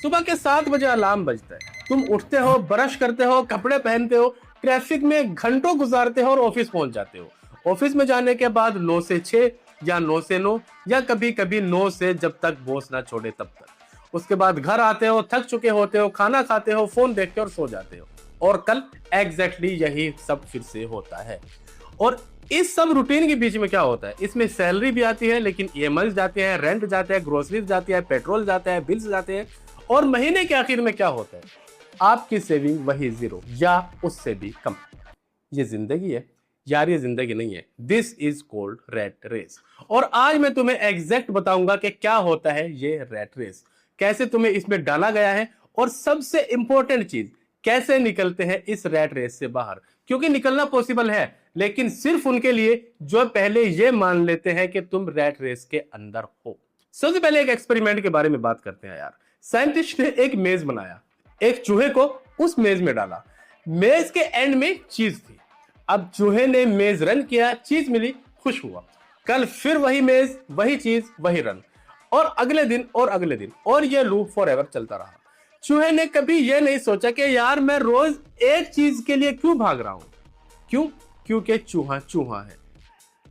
सुबह के 7 बजे अलार्म बजता है, तुम उठते हो, ब्रश करते हो, कपड़े पहनते हो, ट्रैफिक में घंटों गुजारते हो और ऑफिस पहुंच जाते हो। ऑफिस में जाने के बाद 9 से 6 या 9 से 9 या कभी कभी 9 से जब तक बॉस ना छोड़े तब तक। उसके बाद घर आते हो, थक चुके होते हो, खाना खाते हो, फोन देखते हो और सो जाते हो। और कल एग्जैक्टली यही सब फिर से होता है। और इस सब रूटीन के बीच में क्या होता है, इसमें सैलरी भी आती है, लेकिन ईएमआई जाते हैं, रेंट जाते हैं, ग्रोसरीज जाती है, पेट्रोल जाता है, बिल्स जाते हैं। और महीने के आखिर में क्या होता है, आपकी सेविंग वही 0 या उससे भी कम। ये जिंदगी है यार, ये जिंदगी नहीं है। This is called rat race. और आज मैं तुम्हें एग्जैक्ट बताऊंगा कि क्या होता है ये रैट रेस, कैसे तुम्हें इसमें डाला गया है, और सबसे इंपॉर्टेंट चीज, कैसे निकलते हैं इस रैट रेस से बाहर। क्योंकि निकलना पॉसिबल है, लेकिन सिर्फ उनके लिए जो पहले ये मान लेते हैं कि तुम रैट रेस के अंदर हो। सबसे पहले एक एक्सपेरिमेंट के बारे में बात करते हैं यार। साइंटिस्ट ने एक मेज बनाया, एक चूहे को उस मेज में डाला। मेज के एंड में चीज थी। अब चूहे ने मेज रन किया, चीज मिली, खुश हुआ। कल फिर वही मेज, वही चीज, वही रन, और अगले दिन और अगले दिन, और ये लूप फॉरएवर चलता रहा। चूहे ने कभी यह नहीं सोचा कि यार मैं रोज एक चीज के लिए क्यों भाग रहा हूं। क्यों? क्योंकि चूहा चूहा है।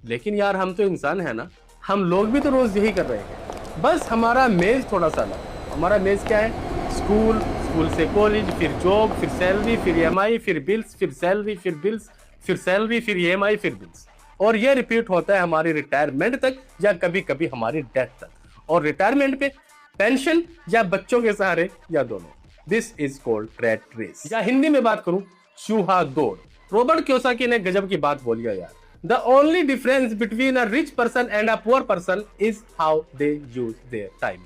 लेकिन यार हम तो इंसान है ना, हम लोग भी तो रोज यही कर रहे हैं, बस हमारा मेज थोड़ा सा अलग। हमारा मेज क्या है? स्कूल, स्कूल से कॉलेज, फिर जॉब, फिर सैलरी, फिर ईएमआई, फिर बिल्स, फिर सैलरी, फिर बिल्स, फिर सैलरी, फिर ईएमआई, फिर बिल्स। और ये रिपीट होता है हमारी रिटायरमेंट तक, या कभी कभी हमारी डेथ तक। और रिटायरमेंट पे पेंशन, या बच्चों के सहारे, या दोनों। This is called rat race, या हिंदी में बात करूं, चूहा दौड़। रॉबर्ट कियोसाकी ने गजब की बात बोली है यार। The only difference between a rich person and a poor person is how they use their time.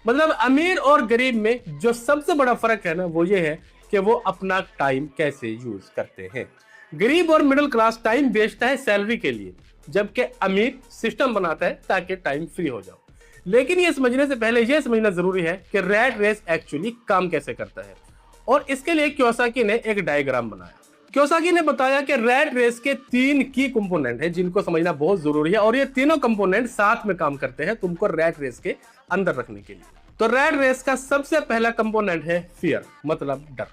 मतलब अमीर और गरीब में जो सबसे बड़ा फर्क है ना, वो ये है कि वो अपना टाइम कैसे यूज करते हैं। गरीब और मिडिल क्लास टाइम बेचता है सैलरी के लिए, जबकि अमीर सिस्टम बनाता है ताकि टाइम फ्री हो जाओ। लेकिन ये समझने से पहले ये समझना जरूरी है कि रैट रेस एक्चुअली काम कैसे करता है। और इसके लिए कियोसाकी ने एक डायग्राम बनाया। कियोसाकी ने बताया कि रैट रेस के 3 की कंपोनेंट हैं जिनको समझना बहुत जरूरी है, और ये तीनों कंपोनेंट साथ में काम करते हैं तुमको रैट रेस के अंदर रखने के लिए। तो रैट रेस का सबसे पहला कंपोनेंट है फियर, मतलब डर।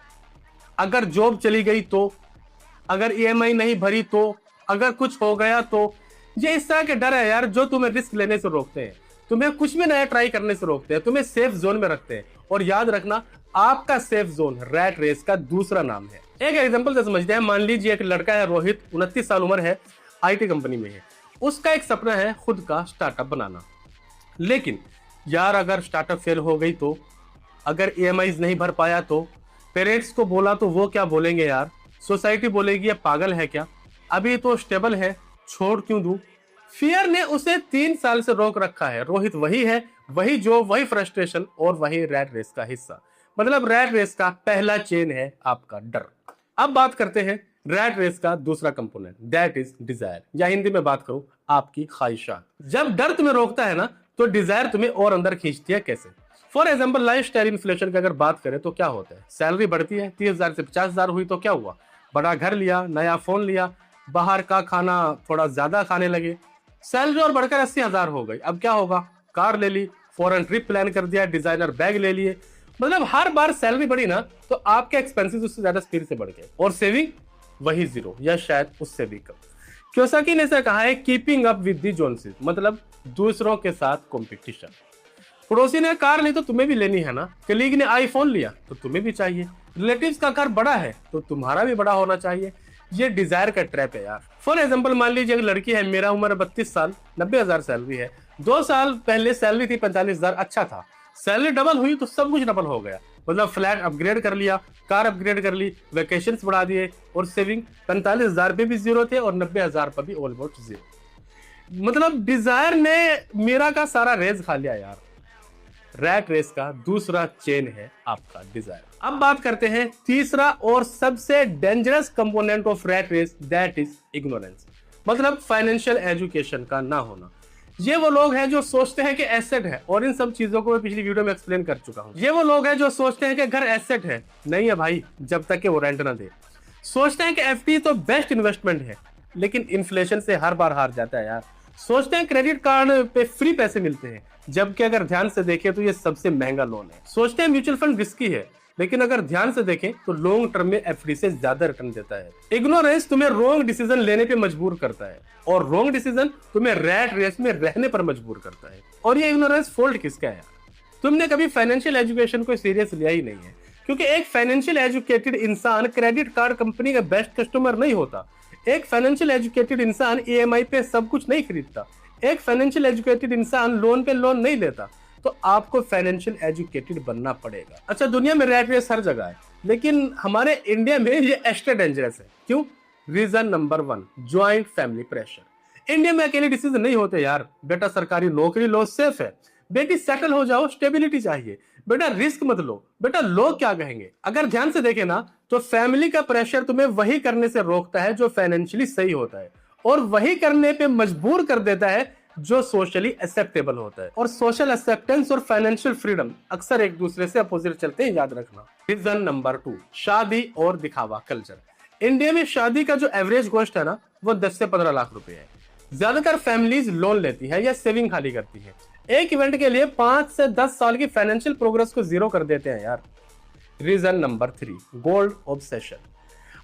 अगर जॉब चली गई तो, अगर ईएमआई नहीं भरी तो, अगर कुछ हो गया तो, ये इस तरह के डर है यार जो तुम्हें रिस्क लेने से रोकते हैं, तुम्हें कुछ भी नया ट्राई करने से रोकते हैं, तुम्हें सेफ जोन में रखते हैं। और याद रखना, आपका सेफ जोन रैट रेस का दूसरा नाम है। एक एग्जांपल से समझते हैं। मान लीजिए एक लड़का है रोहित, 29 साल उम्र है, आईटी कंपनी में है। उसका एक सपना है खुद का स्टार्टअप बनाना। लेकिन यार अगर स्टार्टअप फेल हो गई तो, अगर ईएमआईज नहीं भर पाया तो, पेरेंट्स को बोला तो वो क्या बोलेंगे यार, सोसाइटी बोलेगी ये पागल है क्या, अभी तो स्टेबल है, छोड़ क्यों दूं। फियर ने उसे 3 साल से रोक रखा है। रोहित वही है, वही जॉब, वही फ्रस्ट्रेशन, और वही रैट रेस का हिस्सा। मतलब रैट रेस का पहला चेन है आपका डर। अब बात करते हैं रैट रेस का दूसरा कंपोनेंट, दैट इज डिजायर, या हिंदी में बात करूं, आपकी ख्वाहिशात। जब डर तुम्हें रोकता है ना, तो डिजायर तुम्हें और अंदर खींचती है। कैसे? For example life style inflation की अगर बात करें तो क्या होता है, सैलरी बढ़ती है, 30,000 से 50,000 हुई तो क्या हुआ, बड़ा घर लिया, नया फोन लिया, बाहर का खाना थोड़ा ज्यादा खाने लगे, सैलरी और बढ़कर 80,000 हो गई। अब क्या होगा, कार ले ली, फॉरेन ट्रिप प्लान कर दिया, डिजाइनर बैग ले लिए। मतलब हर बार सैलरी बढ़ी ना, तो आपके एक्सपेंसेस उससे ज्यादा स्पीड से बढ़ गए, और सेविंग वही 0 या शायद उससे भी कम। कियोसाकी ने ऐसा कहा है, कीपिंग अप विद द जोन्सेस, मतलब दूसरों के साथ कंपटीशन। पड़ोसी ने कार ली तो तुम्हें भी लेनी है ना, कलीग ने आईफोन लिया तो तुम्हें भी चाहिए, रिलेटिव्स का घर बड़ा है तो तुम्हारा भी बड़ा होना चाहिए। ये डिजायर का ट्रैप है यार। फॉर एग्जाम्पल मान लीजिए एक लड़की है, मेरा उम्र 32 साल, 90,000 सैलरी है। 2 साल पहले सैलरी थी 45,000, अच्छा था। सैलरी डबल हुई तो सब कुछ डबल हो गया। मतलब फ्लैट अपग्रेड कर लिया, कार अपग्रेड कर ली, वेकेशंस बढ़ा दिए, और सेविंग 45,000 पे भी 0 थे और 90,000 पर भी ऑलमोस्ट 0। मतलब डिजायर ने मेरा का सारा रेस खा लिया यार। रैट रेस का दूसरा चेन है आपका डिजायर। अब बात करते हैं तीसरा और सबसे dangerous component of rat race, that is ignorance, मतलब फाइनेंशियल एजुकेशन का ना होना। ये वो लोग हैं जो सोचते हैं कि एसेट है, और इन सब चीजों को मैं पिछली वीडियो में एक्सप्लेन कर चुका हूं। ये वो लोग हैं जो सोचते हैं कि घर एसेट है, नहीं है भाई, जब तक कि वो रेंट ना दे। सोचते हैं कि एफडी तो बेस्ट इन्वेस्टमेंट है, लेकिन इन्फ्लेशन से हर बार हार जाता है यार। सोचते हैं क्रेडिट कार्ड पे फ्री पैसे मिलते हैं, जबकि अगर ध्यान से देखें तो ये सबसे महंगा लोन है। सोचते हैं म्यूचुअल फंड रिस्की है, लेकिन अगर ध्यान से देखें तो लॉन्ग टर्म में एफडी से ज्यादा रिटर्न देता है। इग्नोरेंस तुम्हें रॉन्ग डिसीजन लेने पे मजबूर करता है, और रॉन्ग डिसीजन तुम्हें रैट रेस में रहने पर मजबूर करता है। और ये इग्नोरेंस फॉल्ट किसका है? तुमने कभी फाइनेंशियल एजुकेशन को सीरियस लिया ही नहीं है, क्योंकि एक फाइनेंशियल एजुकेटेड इंसान क्रेडिट कार्ड कंपनी का बेस्ट कस्टमर नहीं होता। एक फाइनेंशियल एजुकेटेड इंसान ईएमआई पे सब कुछ नहीं खरीदता। एक फाइनेंशियल एजुकेटेड इंसान लोन पे लोन नहीं लेता। तो आपको फाइनेंशियल एजुकेटेड बनना पड़ेगा। अच्छा, दुनिया में रैट रेस हर जगह है, लेकिन हमारे इंडिया में ये एक्स्ट्रा डेंजरस है। क्यों? Reason number 1, joint family pressure. India में अकेले डिसीजन नहीं होते यार। बेटा सरकारी नौकरी लो, सेफ है। बेटी सेटल हो जाओ, स्टेबिलिटी चाहिए। बेटा रिस्क मत लो, बेटा लोग क्या कहेंगे। अगर ध्यान से देखे ना तो फैमिली का प्रेशर तुम्हें वही करने से रोकता है जो फाइनेंशियली सही होता है, और वही करने पे मजबूर कर देता है जो सोशली एक्सेप्टेबल होता है। और सोशल एक्सेप्टेंस और फाइनेंशियल फ्रीडम अक्सर एक दूसरे से अपोजिट चलते हैं, याद रखना। रीजन नंबर 2, शादी और दिखावा कल्चर। इंडिया में शादी का जो एवरेज कॉस्ट है ना, वो 10 से 15 लाख रुपए है। ज्यादातर फैमिलीज लोन लेती है या सेविंग खाली करती है। एक इवेंट के लिए 5 से 10 साल की फाइनेंशियल प्रोग्रेस को जीरो कर देते हैं यार। Reason number 3, gold obsession.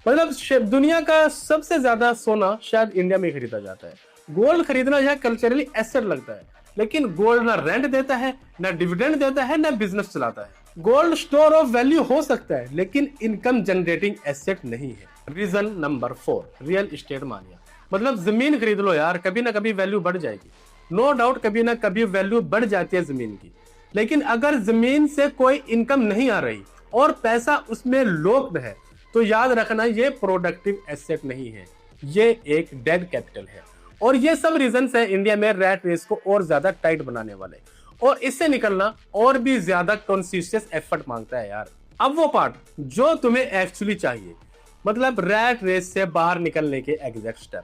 मतलब दुनिया का सबसे ज्यादा सोना शायद इंडिया में खरीदा जाता है। गोल्ड खरीदना यह कल्चरली एसेट लगता है, लेकिन गोल्ड ना रेंट देता है, ना डिविडेंड देता है, ना बिजनेस चलाता है। गोल्ड स्टोर ऑफ वैल्यू हो सकता है, लेकिन इनकम जनरेटिंग एसेट नहीं है। रीजन नंबर 4, रियल एस्टेट मानिया। मतलब जमीन खरीद लो यार, कभी ना कभी वैल्यू बढ़ जाएगी। नो डाउट कभी ना कभी वैल्यू बढ़ जाती है जमीन की, लेकिन अगर जमीन से कोई इनकम नहीं आ रही और पैसा उसमें लॉक्ड है, तो याद रखना ये प्रोडक्टिव एसेट नहीं है, ये एक डेड कैपिटल है। और ये सब रीजंस है इंडिया में रैट रेस को और ज्यादा टाइट बनाने वाले, और इससे निकलना और भी ज्यादा कॉन्शियस एफर्ट मांगता है यार। अब वो पार्ट जो तुम्हें एक्चुअली चाहिए, मतलब रैट रेस से बाहर निकलने के एग्जैक्ट स्टेप।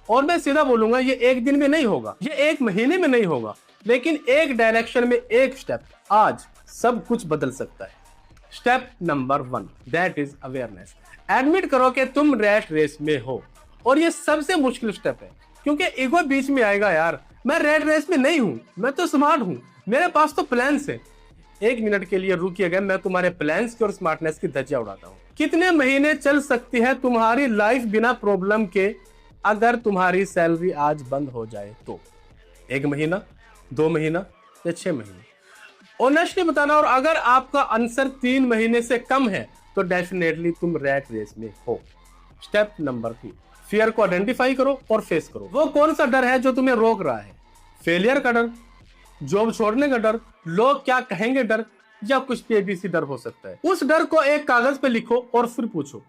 और मैं सीधा बोलूंगा, ये एक दिन में नहीं होगा, ये एक महीने में नहीं होगा, लेकिन एक डायरेक्शन में एक स्टेप आज सब कुछ बदल सकता है। Step number 1, that is awareness. Admit करो कि तुम रैट रेस में हो, और ये सबसे मुश्किल स्टेप है, क्योंकि ईगो बीच में आएगा यार। मैं रैट रेस में नहीं हूं, मैं तो स्मार्ट हूं, मेरे पास तो प्लान्स है। एक मिनट के लिए रुकिएगा, मैं तुम्हारे प्लान्स की और स्मार्टनेस की धज्जियां उड़ाता हूं। कितने महीने चल सकती है तुम्हारी लाइफ बिना प्रॉब्लम के अगर तुम्हारी सैलरी आज बंद हो जाए तो? 1 महीना, 2 महीना या 6 महीने? ऑनेस्टली बताना। और अगर आपका आंसर 3 महीने से कम है तो डेफिनेटली तुम रैट रेस में हो। स्टेप नंबर 2, फियर को आइडेंटिफाई करो और फेस करो। वो कौन सा डर है जो तुम्हें रोक रहा है? फेलियर का डर, जॉब छोड़ने का डर, लोग क्या कहेंगे डर, या कुछ भी एबीसी डर हो सकता है। उस डर को एक कागज पे लिखो और फिर पूछो,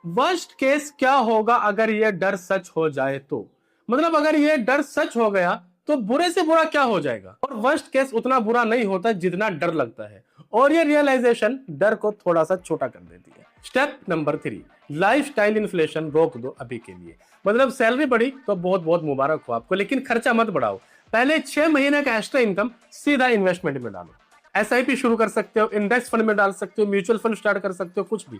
वर्स्ट केस क्या होगा अगर ये डर सच हो जाए तो? मतलब अगर ये डर सच हो गया तो बुरे से बुरा क्या हो जाएगा? और वर्स्ट केस उतना बुरा नहीं होता जितना डर लगता है, और ये रियलाइजेशन डर को थोड़ा सा छोटा कर देती है। स्टेप नंबर 3, लाइफस्टाइल इन्फ्लेशन रोक दो अभी के लिए। मतलब सैलरी बढ़ी तो बहुत बहुत मुबारक हो आपको, लेकिन खर्चा मत बढ़ाओ। पहले 6 महीने का एक्स्ट्रा इनकम सीधा इन्वेस्टमेंट में डालो। एसआईपी शुरू कर सकते हो, इंडेक्स फंड में डाल सकते हो, म्यूचुअल फंड स्टार्ट कर सकते हो, कुछ भी,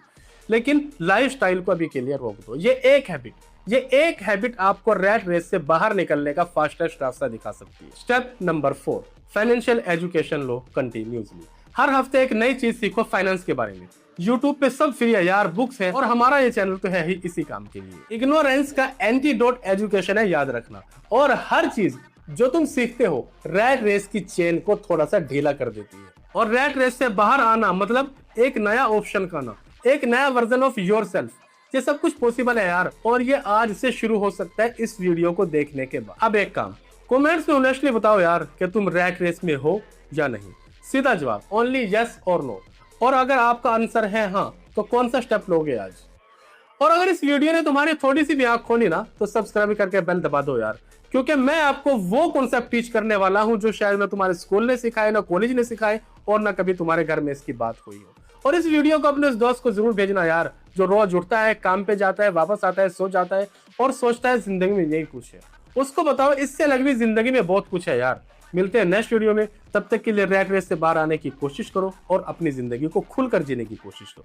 लेकिन लाइफस्टाइल को अभी के लिए रोक दो। ये एक हैबिट आपको रैट रेस से बाहर निकलने का फास्टेस्ट रास्ता दिखा सकती है। स्टेप नंबर 4, फाइनेंशियल एजुकेशन लो कंटिन्यूसली। हर हफ्ते एक नई चीज सीखो फाइनेंस के बारे में। यूट्यूब पे सब फ्री है यार, बुक्स है, और हमारा ये चैनल तो है ही इसी काम के लिए। इग्नोरेंस का एंटीडोट एजुकेशन है, याद रखना। और हर चीज जो तुम सीखते हो रैट रेस की चेन को थोड़ा सा ढीला कर देती है। और रैट रेस से बाहर आना मतलब एक नया ऑप्शन का आना, एक नया वर्जन ऑफ योरसेल्फ। ये सब कुछ पॉसिबल है यार, और ये आज से शुरू हो सकता है इस वीडियो को देखने के बाद। अब एक काम, कमेंट्स में ऑनेस्टली बताओ यार कि तुम रैट रेस में हो या नहीं। सीधा जवाब, ओनली यस और नो। और अगर आपका आंसर है हाँ, तो कौन सा स्टेप लोगे आज? और अगर इस वीडियो ने तुम्हारी थोड़ी सी भी आंख खोली ना, तो सब्सक्राइब करके बेल दबा दो यार, क्योंकि मैं आपको वो कॉन्सेप्ट टीच करने वाला हूं जो शायद ना तुम्हारे स्कूल ने सिखाए, ना कॉलेज ने सिखाए, और ना कभी तुम्हारे घर में इसकी बात हुई हो। और इस वीडियो को अपने उस दोस्त को जरूर भेजना यार, जो रोज उठता है, काम पे जाता है, वापस आता है, सो जाता है और सोचता है जिंदगी में यही कुछ है। उसको बताओ इससे अलग भी जिंदगी में बहुत कुछ है यार। मिलते हैं नेक्स्ट वीडियो में, तब तक के लिए रैट रेस से बाहर आने की कोशिश करो और अपनी जिंदगी को खुलकर जीने की कोशिश करो।